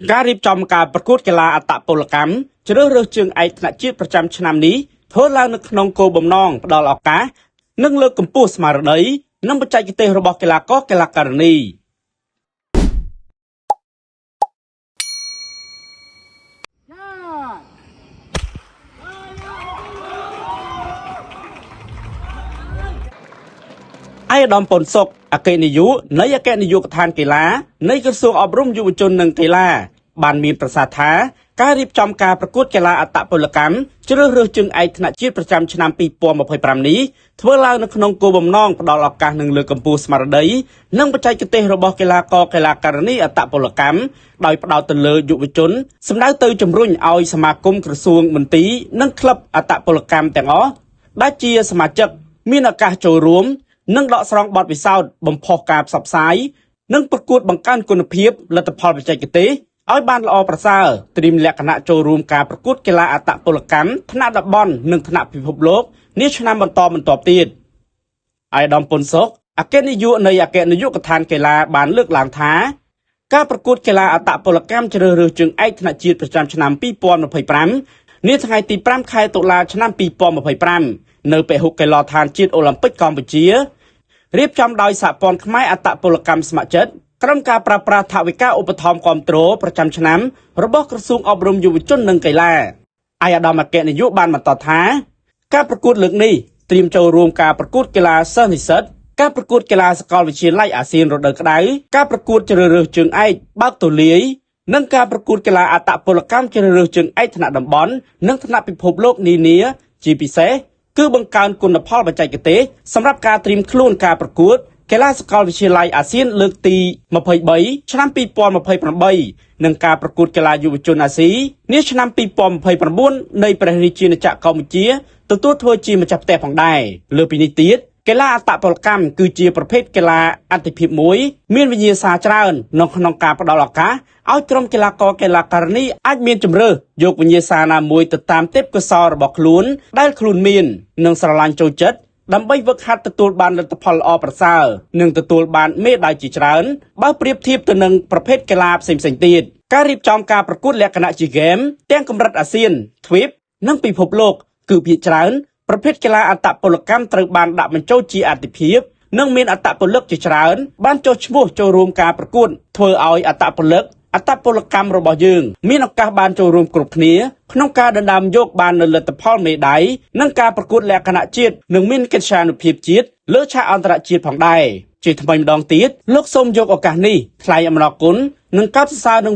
ការរៀបចំការប្រកួតកីឡាអត្តពលកម្មជ្រើសរើសជើងឯកថ្នាក់ជាតិប្រចាំឆ្នាំនេះធ្វើឡើងនៅក្នុងគោលបំណងផ្ដល់ឱកាសនិងលើកកម្ពស់ស្មារតីនិងបច្ចេកទេសរបស់កីឡាករកីឡាការិនីឯកឧត្តម ប៉ុន សុខ អគ្គនាយកនៃអគ្គនាយកដ្ឋានកីឡានៃក្រសួងអប់រំយុវជននិងកីឡាបានមានប្រសាសន៍ថាការរៀបចំការប្រកួតកីឡាអត្តពលកម្មជ្រើសរើសជើងឯកថ្នាក់ជាតិប្រចាំឆ្នាំ2025នេះធ្វើឡើងនៅក្នុងគោលបំណងផ្ដល់ឱកាសនិងលើកកម្ពស់ស្មារតីនិងបច្ចេកទេសរបស់កីឡាករកីឡាការិនីអត្តពលកម្មដោយផ្ដោតទៅលើយុវជនសម្ដៅទៅជំរុញឲ្យសមាគមក្រសួងមន្ទីរនិងក្លឹបអត្តពលកម្មទាំងអស់ដែលជាសមាជិកមានឱកាសចូលរួមនិងដកស្រង់បទពិសោធន៍បំផុសការផ្សព្វផ្សាយនិងប្រកួតបង្កើនគុណភាពលទ្ធផលបច្ចេកទេសឲ្យបានល្អប្រសើរត្រៀមលក្ខណៈចូលរួមការប្រកួតកីឡាអត្តពលកម្មថ្នាក់តំបន់និងថ្នាក់ពិភពលោកនាឆ្នាំបន្តទៀតឯកឧត្តម ប៉ុន សុខ អគ្គនាយកនៃអគ្គនាយកដ្ឋានកីឡាបានលើកឡើងថាការប្រកួតកីឡាអត្តពលកម្មជ្រើសរើសជើងឯកថ្នាក់ជាតិប្រចាំឆ្នាំ2025នាថ្ងៃទី5ខែតុលាឆ្នាំ2025នៅពហុកីឡដ្ឋានជាតិអូឡ িম্প ិកកម្ពុជារៀបចំដោយសហព័ន្ធខ្មែរអត្តពលកម្មស្ម័គ្រចិត្តក្រុមការប្រើប្រាស់ថវិកាឧបត្ថម្ភគាំទ្រប្រចាំឆ្នាំរបស់ក្រសួងអប់រំយុវជននិងកីឡាឯកឧត្តមអគ្គនាយកបានបន្តថាការប្រកួតលើកនេះត្រៀមចូលរួមការប្រកួតកីឡាសិស្សនិស្សិតការប្រកួតកីឡាសាកលវិទ្យាល័យអាស៊ានរដូវក្តៅការប្រកួតជ្រើសរើសជើងឯកបើកទូលាយនិងការប្រកួតកីឡាអត្តពលកម្មជ្រើសរើសជើងឯកថ្នាក់តំបន់និងថ្នាក់ពិភពលោកនានាជាពិសេសគឺបង្កើនគុណផលបច្ចេកទេសសម្រាប់ការត្រៀមខ្លួនការប្រកួតកីឡាសាកលវិទ្យាល័យអាស៊ានលើកទី23ឆ្នាំ2028និងការប្រកួតកីឡាយុវជនអាស៊ីនាឆ្នាំ2029នៃព្រះរាជាណាចក្រកម្ពុជាទទួលធ្វើជាម្ចាស់ផ្ទះផងដែរលើពីនេះទៀតកីឡាអត្តពលកម្មគឺជាប្រភេទកីឡាអាទិភាពមួយមានវិញ្ញាសាច្រើននៅក្នុងការផ្ដល់ឱកាសឲ្យក្រុមកីឡាករកីឡាការិនីអាចមានជម្រើសយកវិញ្ញាសាណាមួយទៅតាមទេពកោសល្យរបស់ខ្លួនដែលខ្លួនមាននិងស្រឡាញ់ចូលចិត្តដើម្បីវឹកហាត់ទទួលបានលទ្ធផលល្អប្រសើរនិងទទួលបានមេដាយជាច្រើនបើប្រៀបធៀបទៅនឹងប្រភេទកីឡាផ្សេងៗទៀតការរៀបចំការប្រកួតលក្ខណៈជាហ្គេមទាំងកម្រិតអាស៊ានទ្វីបនិងពិភពលោកគឺភាគច្រើនប្រភេទកីឡាអត្តពលកម្មត្រូវបានដាក់បញ្ចូលជាអាទិភាពនិងមានអត្តពលិកជាច្រើនបានចុះឈ្មោះចូលរួមការប្រកួតធ្វើឲ្យអត្តពលកម្មរបស់យើងមានឱកាសបានចូលរួមគ្រប់គ្នាក្នុងការដណ្ដើមយកបាននូវលទ្ធផលមេដាយនិងការប្រកួតលក្ខណៈជាតិនិងមានកិត្យានុភាពជាតិលើឆាកអន្តរជាតិផងដែរជាថ្មីម្ដងទៀតលោកសូមយកឱកាសនេះថ្លែងអំណរគុណនិងកោតសរសើរនឹង